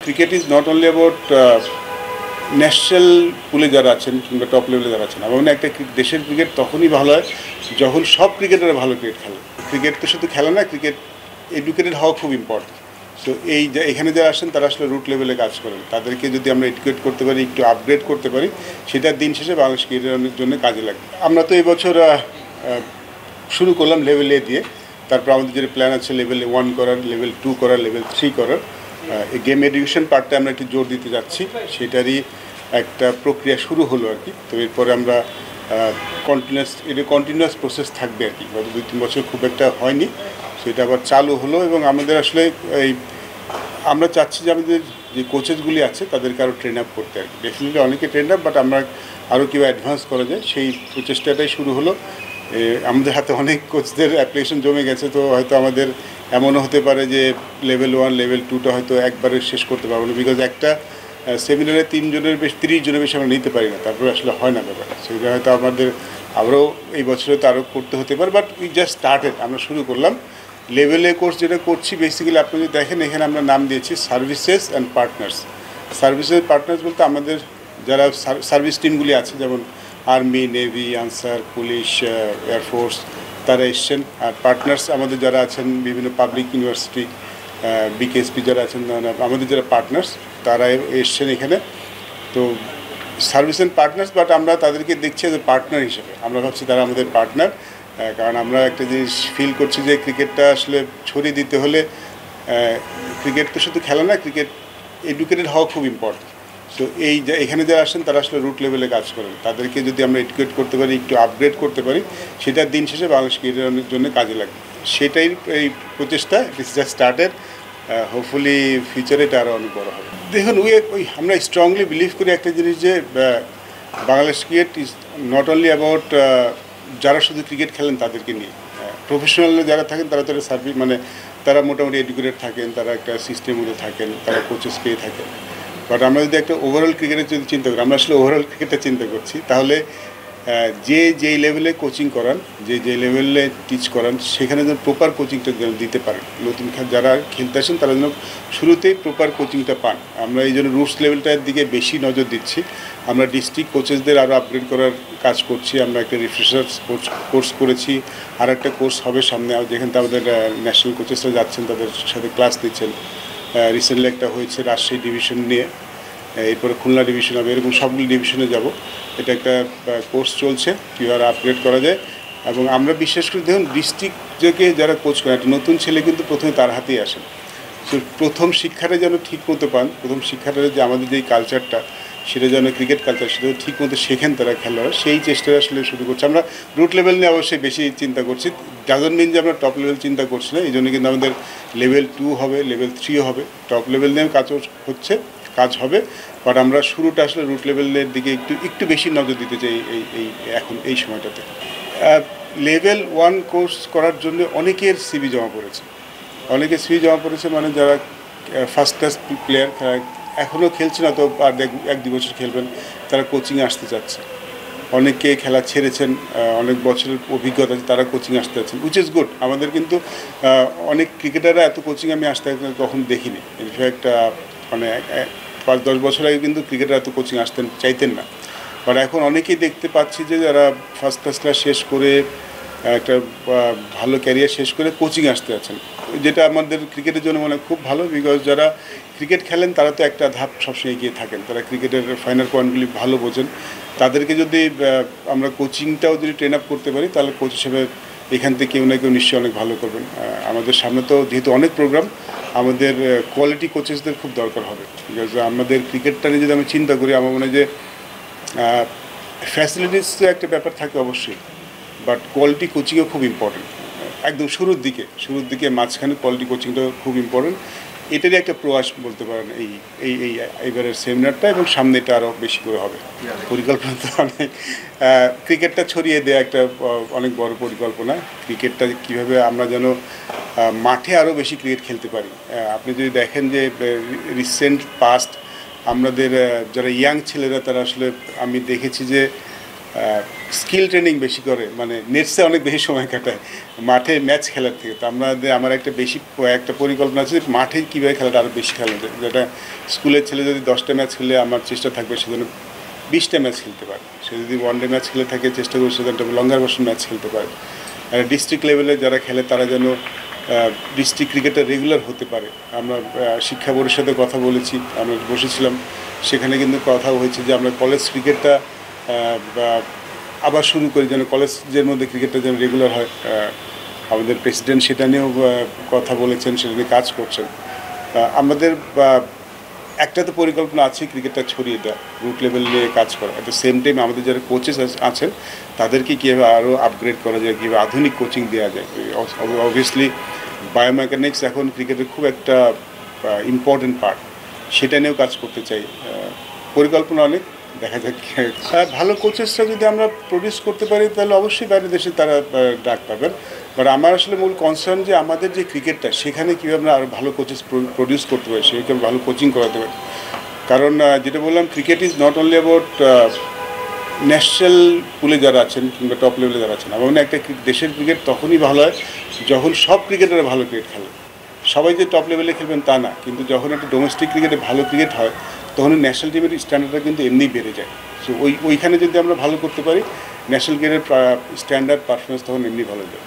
Cricket is not only about national পুলে যারা আছেন কিংবা টপ লেভেলে যারা আছেন। আমার মনে হয় একটা দেশের ক্রিকেট তখনই ভালো হয় যখন সব ক্রিকেটাররা ভালো ক্রিকেট খেলে। ক্রিকেট তো শুধু খেলা না, ক্রিকেট এডুকেটেড হওয়া খুব ইম্পর্টেন্ট। সো এখানে যারা আসেন তারা আসলে রুট লেভেলে কাজ করেন, তাদেরকে যদি আমরা এডুকেট করতে পারি, একটু আপগ্রেড করতে পারি, সেটা দিন শেষে বাংলাদেশ ক্রিকেটের জন্য কাজে লাগবে। আমরা তো এবছর শুরু করলাম লেভেল এ দিয়ে, তারপর আমাদের যে প্ল্যান আছে লেভেল 1 করার, লেভেল 2 করার, লেভেল 3 করার। এই গেম এডুকেশন পার্টটা আমরা একটু জোর দিতে যাচ্ছি, সেটারই একটা প্রক্রিয়া শুরু হলো আর কি। তো এরপরে আমরা কন্টিনিউয়াস প্রসেস থাকবে আর কি। গত 2-3 বছর খুব একটা হয়নি, সেটা আবার চালু হলো। এবং আমাদের আসলে আমরা চাচ্ছি যে আমাদের যে কোচেসগুলি আছে তাদেরকে আরও ট্রেন আপ করতে আর কি। ডেফিনেটলি অনেকে ট্রেন আপ, বাট আমরা আরও কীভাবে অ্যাডভান্স করা যায় সেই প্রচেষ্টাটাই শুরু হলো। আমাদের হাতে অনেক কোচদের অ্যাপ্লিকেশন জমে গেছে, তো হয়তো আমাদের এমনও হতে পারে যে লেভেল 1 লেভেল 2টা হয়তো একবারে শেষ করতে পারবো না, বিকজ একটা সেমিনারে 30 জনের বেশি আমরা নিতে পারি না, তারপরে আসলে হয় না ব্যাপারটা। সেটা হয়তো আমাদের আরও এই বছরে তো আরও করতে হতে পারে, বাট উই জাস্ট স্টার্টেড, আমরা শুরু করলাম। লেভেলে কোর্স যেটা করছি বেসিক্যালি আপনি যদি দেখেন, এখানে আমরা নাম দিয়েছি services and partners. Services partners বলতে আমাদের যারা সার্ভিস টিমগুলি আছে, যেমন army, navy, answer, police, air force, তারা এসছেন। আর পার্টনার্স আমাদের যারা আছেন বিভিন্ন পাবলিক ইউনিভার্সিটি, বিকেএসপি যারা আছেন, আমাদের যারা পার্টনার্স তারা এসছেন এখানে। তো সার্ভিস অ্যান্ড পার্টনার্স, বাট আমরা তাদেরকে দেখছি যে পার্টনার হিসেবে। আমরা ভাবছি তারা আমাদের পার্টনার, কারণ আমরা একটা জিনিস ফিল করছি যে ক্রিকেটটা আসলে ছড়িয়ে দিতে হলে ক্রিকেট তো শুধু খেলা না, ক্রিকেট এডুকেটেড হওয়া খুব ইম্পর্টেন্ট। সো এখানে যারা আসেন তারা আসলে রুট লেভেলে কাজ করেন, তাদেরকে যদি আমরা এডুকেট করতে পারি, একটু আপগ্রেড করতে পারি, সেটা দিন শেষে বাংলাদেশ ক্রিকেটের জন্য কাজে লাগবে। সেটাই এই প্রচেষ্টা, ইটস জাস্ট স্টার্টেড। হোপফুলি ফিউচারে এটা আরও অনেক বড়ো হবে। দেখুন, আমরা স্ট্রংলি বিলিভ করি একটা জিনিস, যে Bangladesh cricket is not only about যারা শুধু ক্রিকেট খেলেন তাদেরকে নিয়ে। প্রফেশনাল যারা থাকেন তারা তো সার্ভিস, তারা মোটামুটি এডুকেটেড থাকেন, তারা একটা সিস্টেমের মধ্যে থাকেন, তারা কোচেস পেয়ে থাকেন। বাট আমরা যদি একটা ওভারঅল ক্রিকেটের যদি চিন্তা করি, আমরা আসলে ওভারঅল ক্রিকেটটা চিন্তা করছি, তাহলে যেই লেভেলে কোচিং করান, যে লেভেলে টিচ করান, সেখানে যেন প্রপার কোচিংটা দিতে পারেন। নতুন যারা খেলতে আসেন তারা যেন শুরুতেই প্রপার কোচিংটা পান। আমরা এই জন্য রুটস লেভেলটার দিকে বেশি নজর দিচ্ছি। আমরা ডিস্ট্রিক্ট কোচেসদের আরও আপগ্রেড করার কাজ করছি। আমরা একটা রিফ্রেশার কোর্স করেছি, আর একটা কোর্স হবে সামনে, যেখানে আমাদের ন্যাশনাল কোচেসরা যাচ্ছেন, তাদের সাথে ক্লাস দিচ্ছেন। রিসেন্টলি একটা হয়েছে রাজশাহী ডিভিশন নিয়ে, এরপরে খুলনা ডিভিশন হবে, এরকম সবগুলি ডিভিশনে যাব। এটা একটা কোর্স চলছে, কীভাবে আপগ্রেড করা যায়। এবং আমরা বিশেষ করে দেখুন, ডিস্ট্রিক্টকে যারা কোচ করেন, একটা নতুন ছেলে কিন্তু প্রথমে তার হাতেই আসেন। সো প্রথম শিক্ষাটা যেন ঠিক মতো পান, প্রথম শিক্ষাটা যে আমাদের যেই কালচারটা, সেটা যেন ক্রিকেট কালচার, সেটা ঠিক মতো শেখেন তারা খেলোয়াড়, সেই চেষ্টাটা আসলে শুরু করছে। আমরা রুট লেভেল নিয়ে অবশ্যই বেশি চিন্তা করছি, ডাজন্ট মিন যে আমরা টপ লেভেল চিন্তা করছি না। এই জন্য কিন্তু আমাদের লেভেল 2 হবে, লেভেল 3 হবে। টপ লেভেল নিয়ে কাজ হবে, বাট আমরা শুরুটা আসলে রুট লেভেলের দিকে একটু বেশি নজর দিতে চাই এখন এই সময়টাতে। লেভেল 1 কোর্স করার জন্য অনেকের সিভি জমা পড়েছে, মানে যারা ফার্স্ট ক্লাস প্লেয়ার, এখনও খেলছে না, তো আর 1-2 বছর খেলবেন, তারা কোচিংয়ে আসতে চাচ্ছে। অনেকে খেলা ছেড়েছেন, অনেক বছরের অভিজ্ঞতা আছে, তারা কোচিংয়ে আসতে চাচ্ছেন, উইচ ইজ গুড। আমাদের কিন্তু অনেক ক্রিকেটাররা এত কোচিং আমি আসতে কখন দেখিনি। ইনফ্যাক্ট 5-10 বছর আগে কিন্তু ক্রিকেটার এত কোচিং চাইতেন না। বাট এখন অনেকেই দেখতে পাচ্ছি যে যারা ফার্স্ট ক্লাস শেষ করে একটা ভালো ক্যারিয়ার শেষ করে কোচিং আসতে আছেন, যেটা আমাদের ক্রিকেটের জন্য মনে খুব ভালো। বিকজ যারা ক্রিকেট খেলেন তারা তো একটা ধাপ সবসময় এগিয়ে থাকেন, তারা ক্রিকেটের ফাইনাল পয়েন্টগুলি ভালো বোঝেন। তাদেরকে যদি আমরা কোচিংটাও যদি ট্রেন আপ করতে পারি, তাহলে কোচ হিসেবে এখান থেকে কেউ না কেউ নিশ্চয়ই অনেক ভালো করবেন। আমাদের সামনে তো যেহেতু অনেক প্রোগ্রাম, আমাদের কোয়ালিটি কোচেসদের খুব দরকার হবে। বিকজ আমাদের ক্রিকেটটা নিয়ে যদি আমি চিন্তা করি, আমার মনে হয় যে ফ্যাসিলিটিস একটা ব্যাপার থাকে অবশ্যই, বাট কোয়ালিটি কোচিংও খুব ইম্পর্টেন্ট। একদম শুরুর দিকে মাঝখানে কোয়ালিটি কোচিংটাও খুব ইম্পর্টেন্ট। এটারই একটা প্রয়াস বলতে পারেন এইবারের সেমিনারটা, এবং সামনে এটা আরও বেশি করে হবে। পরিকল্পনা তো অনেক, ক্রিকেটটা ছড়িয়ে দেওয়া একটা অনেক বড় পরিকল্পনা। ক্রিকেটটা কীভাবে আমরা যেন মাঠে আরও বেশি ক্রিকেট খেলতে পারি। আপনি যদি দেখেন যে রিসেন্ট পাস্ট আমাদের যারা ইয়াং ছেলেরা, তারা আসলে আমি দেখেছি যে স্কিল ট্রেনিং বেশি করে, মানে নেটসে অনেক বেশি সময় কাটায় মাঠে ম্যাচ খেলার থেকে। তো আমার একটা পরিকল্পনা আছে মাঠে কীভাবে খেলাটা আরও বেশি খেলা যায়। যেটা স্কুলের ছেলে যদি 10টা ম্যাচ খেলে আমার চেষ্টা থাকবে সেজন্য 20টা ম্যাচ খেলতে পারে। সে যদি ওয়ানডে ম্যাচ খেলে থাকে চেষ্টা করবে সেজন্য লঙ্গার ভার্সন ম্যাচ খেলতে পারে। আর ডিস্ট্রিক্ট লেভেলে যারা খেলে তারা যেন ডিস্ট্রিক্ট ক্রিকেটে রেগুলার হতে পারে। আমরা শিক্ষা বোর্ডের সাথে কথা বলেছি, আমরা বসেছিলাম, সেখানে কিন্তু কথা হয়েছে যে আমরা কলেজ ক্রিকেটটা আবার শুরু করি, যেন কলেজের মধ্যে ক্রিকেটটা যেন রেগুলার হয়। আমাদের প্রেসিডেন্ট সেটা নিয়েও কথা বলেছেন, সেটা নিয়ে কাজ করছেন। আমাদের একটা তো পরিকল্পনা আছে ক্রিকেটটা ছড়িয়ে দেওয়া, রুট লেভেল নিয়ে কাজ করা। অ্যাট দ্য সেম টাইম আমাদের যারা কোচেস আছেন তাদেরকে কীভাবে আরও আপগ্রেড করা যায়, কীভাবে আধুনিক কোচিং দেওয়া যায়। অবভিয়াসলি বায়োমেকানিক্স এখন ক্রিকেটের খুব একটা ইম্পর্টেন্ট পার্ট, সেটা নিয়েও কাজ করতে চাই। পরিকল্পনা অনেক, দেখা যাক। ভালো কোচেসরা যদি আমরা প্রডিউস করতে পারি তাহলে অবশ্যই বাইরের দেশে তারা ডাক পাবেন। বাট আমার আসলে মূল কনসার্ন যে আমাদের যে ক্রিকেটটা সেখানে কীভাবে আমরা আরও ভালো কোচেস প্রডিউস করতে পারি, সেখানে ভালো কোচিং করাতে পারি। কারণ যেটা বললাম, cricket is not only about national পুলে যারা আছেন কিংবা টপ লেভেলে যারা আছেন। আমার মনে হয় একটা দেশের ক্রিকেট তখনই ভালো হয় যখন সব ক্রিকেটাররা ভালো ক্রিকেট খেলে। সবাই যে টপ লেভেলে খেলবেন তা না, কিন্তু যখন একটা ডোমেস্টিক ক্রিকেটে ভালো ক্রিকেট হয় তখন ন্যাশনাল টিমের স্ট্যান্ডার্ডটা কিন্তু এমনিই বেড়ে যায়। সো ওইখানে যদি আমরা ভালো করতে পারি, ন্যাশনাল ক্রিকেটের স্ট্যান্ডার্ড পারফরমেন্স তখন এমনি ভালো যায়।